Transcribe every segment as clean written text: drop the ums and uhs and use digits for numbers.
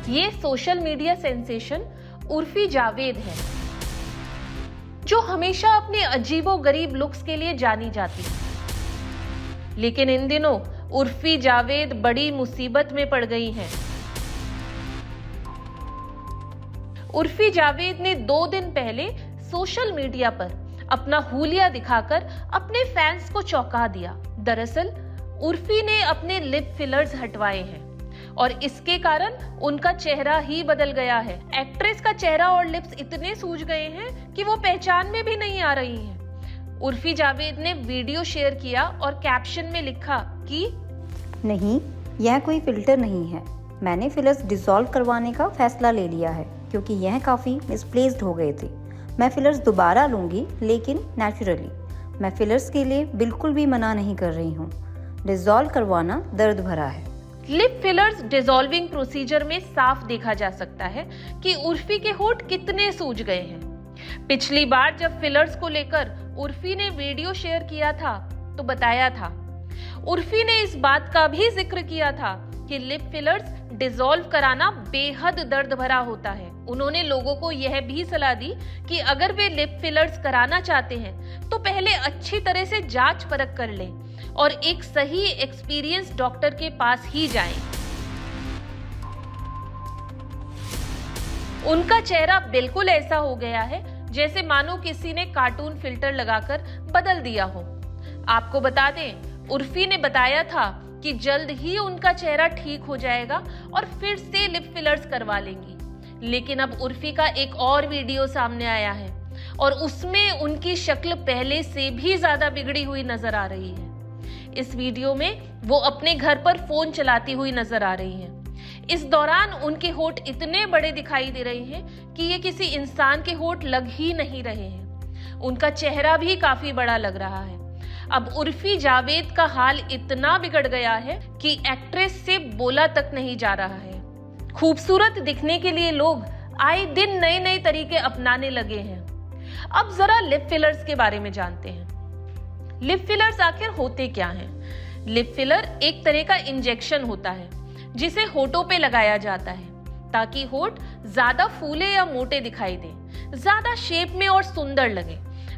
ये social media sensation Urfi Javed है, जो हमेशा अपने अजीबोगरीब लुक्स के लिए जानी जाती है। लेकिन इन दिनों उर्फी जावेद बड़ी मुसीबत में पड़ गई हैं। उर्फी जावेद ने 2 दिन पहले सोशल मीडिया पर अपना हुलिया दिखाकर अपने फैंस को चौंका दिया। दरअसल उर्फी ने अपने लिप फिलर्स हटवाए हैं और इसके कारण उनका चेहरा ही बदल गया है। एक्ट्रेस का चेहरा और लिप्स इतने सूज गए हैं कि वो पहचान में भी नहीं आ रही हैं। उर्फी जावेद ने वीडियो शेयर किया और कैप्शन में लिखा कि नहीं, यह कोई फिल्टर नहीं है। मैंने फिलर्स डिसॉल्व करवाने का फैसला ले लिया है क्योंकि यह काफ़ी मिसप्लेस्ड हो गए थे। मैं फिलर्स दोबारा लूँगी, लेकिन नेचुरली। मैं फिलर्स के लिए बिल्कुल भी मना नहीं कर रही हूँ। डिसॉल्व करवाना दर्द भरा है। लिप फिलर्स डिसॉल्विंग प्रोसीजर में साफ देखा जा सकता है कि उर्फी के होंठ कितने सूज गए हैं। पिछली बार जब फिलर्स को लेकर उर्फी ने वीडियो शेयर किया था तो बताया था, उर्फी ने इस बात का भी जिक्र किया था कि लिप फिलर्स डिसॉल्व कराना बेहद दर्द भरा होता है। उन्होंने लोगों को यह भी सलाह दी कि अगर वे लिप फिलर्स कराना चाहते हैं तो पहले अच्छी तरह से जांच परख कर लें और एक सही एक्सपीरियंस डॉक्टर के पास ही जाएं। उनका चेहरा बिल्कुल ऐसा हो गया है जैसे मानो किसी ने कार्टून फिल्टर लगाकर बदल दिया हो। आपको बता दें, उर्फी ने बताया था कि जल्द ही उनका चेहरा ठीक हो जाएगा और फिर से लिप फिलर्स करवा लेंगी। लेकिन अब उर्फी का एक और वीडियो सामने आया है और उसमें उनकी शक्ल पहले से भी ज्यादा बिगड़ी हुई नजर आ रही है। इस वीडियो में वो अपने घर पर फोन चलाती हुई नजर आ रही हैं। इस दौरान उनके होंठ इतने बड़े दिखाई दे रहे हैं कि ये किसी इंसान के होंठ लग ही नहीं रहे हैं। उनका चेहरा भी काफी बड़ा लग रहा है। अब उर्फी जावेद का हाल इतना बिगड़ गया है कि एक्ट्रेस से बोला तक नहीं जा रहा है। खूबसूरत दिखने के लिए लोग आए दिन नए नए तरीके अपनाने लगे हैं। अब जरा लिप फिलर्स के बारे में जानते हैं। लिप फिलर्स आखिर होते क्या हैं? लिप फिलर एक तरह का इंजेक्शन होता है जिसे होठों पे लगाया जाता है ताकि होठ ज्यादा फूले या मोटे दिखाई दें, ज्यादा शेप में और सुंदर लगे।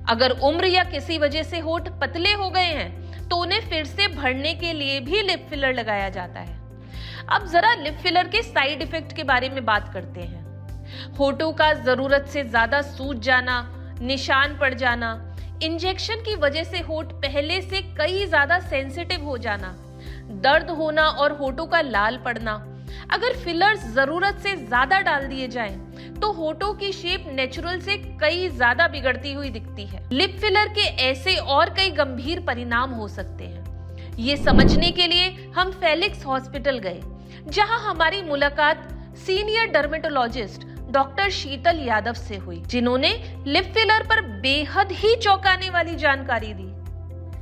अगर उम्र या किसी वजह से होठ पतले हो गए हैं तो उन्हें फिर से भरने के लिए भी लिप फिलर लगाया जाता है। अब जरा लिप फिलर के साइड इफेक्ट के बारे में बात करते हैं। होठों का जरूरत से ज्यादा सूज जाना, निशान पड़ जाना, इंजेक्शन की वजह से होठ पहले से कई ज्यादा सेंसिटिव हो जाना, दर्द होना और होठों का लाल पड़ना। अगर फिलर्स जरूरत से ज्यादा डाल दिए जाएं, तो होठों की शेप नेचुरल से कई ज्यादा बिगड़ती हुई दिखती है। लिप फिलर के ऐसे और कई गंभीर परिणाम हो सकते हैं। ये समझने के लिए हम फेलिक्स हॉस्पिटल गए, जहां हमारी मुलाकात सीनियर डर्मेटोलॉजिस्ट डॉक्टर शीतल यादव से हुई, जिन्होंने लिप फिलर पर बेहद ही चौंकाने वाली जानकारी दी।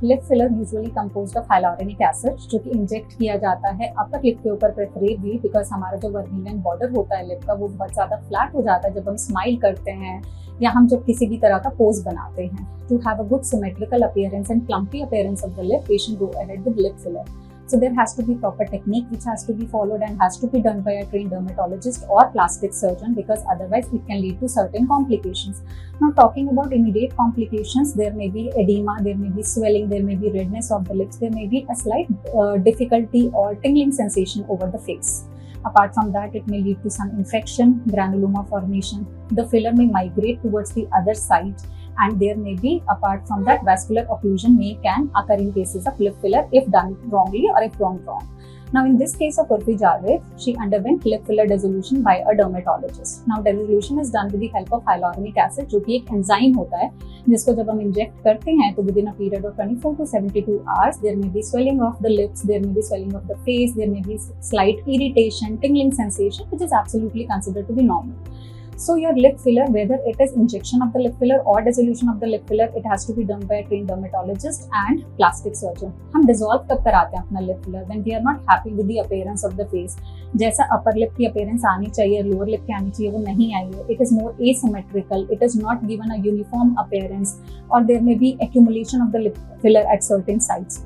Lip filler usually composed of hyaluronic acid, जो कि इंजेक्ट किया जाता है अपर लिप के ऊपर प्रेफरेबली, बिकॉज हमारा जो वर्निलियन बॉर्डर होता है लिप का वो बहुत ज्यादा फ्लैट हो जाता है जब हम स्माइल करते हैं या हम जब किसी भी तरह का पोज बनाते हैं। To have a good symmetrical appearance and plumpy appearance of the lip, patient go ahead with lip filler. So there has to be proper technique which has to be followed and has to be done by a trained dermatologist or plastic surgeon, because otherwise it can lead to certain complications. Now talking about immediate complications, there may be edema, there may be swelling, there may be redness of the lips, there may be a slight difficulty or tingling sensation over the face. Apart from that, it may lead to some infection, granuloma formation. The filler may migrate towards the other side, and there may be, apart from that, vascular occlusion can occur in cases of lip filler if done wrongly or if done wrong. Now in this case of Urfi Javed, she underwent lip filler dissolution by a dermatologist. Now dissolution is done with the help of hyaluronic acid, जो कि एक enzyme होता है जिसको जब हम inject करते हैं तो within a period of 24 to 72 hours there may be swelling of the lips, there may be swelling of the face, there may be slight irritation, tingling sensation, which is absolutely considered to be normal. So your lip filler, whether it is injection of the lip filler or dissolution of the lip filler, it has to be done by a trained dermatologist and plastic surgeon. हम dissolve कब कराते हैं अपना lip filler? When we are not happy with the appearance of the face. जैसा upper lip की appearance आनी चाहिए, lower lip की आनी चाहिए, वो नहीं आई है. It is more asymmetrical. It is not given a uniform appearance, or there may be accumulation of the lip filler at certain sites.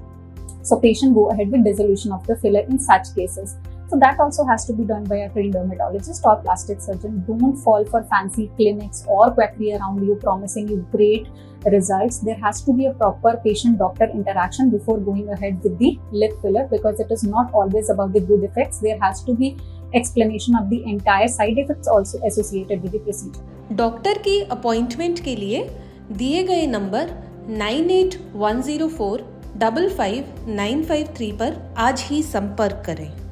So patient go ahead with dissolution of the filler in such cases. So that also has to be done by a trained dermatologist or plastic surgeon. Don't fall for fancy clinics or quackery around you promising you great results. There has to be a proper patient-doctor interaction before going ahead with the lip filler, because it is not always about the good effects. There has to be explanation of the entire side effects also associated with the procedure. Doctor की appointment के लिए दिए गए number 9810455953 पर आज ही संपर्क करें।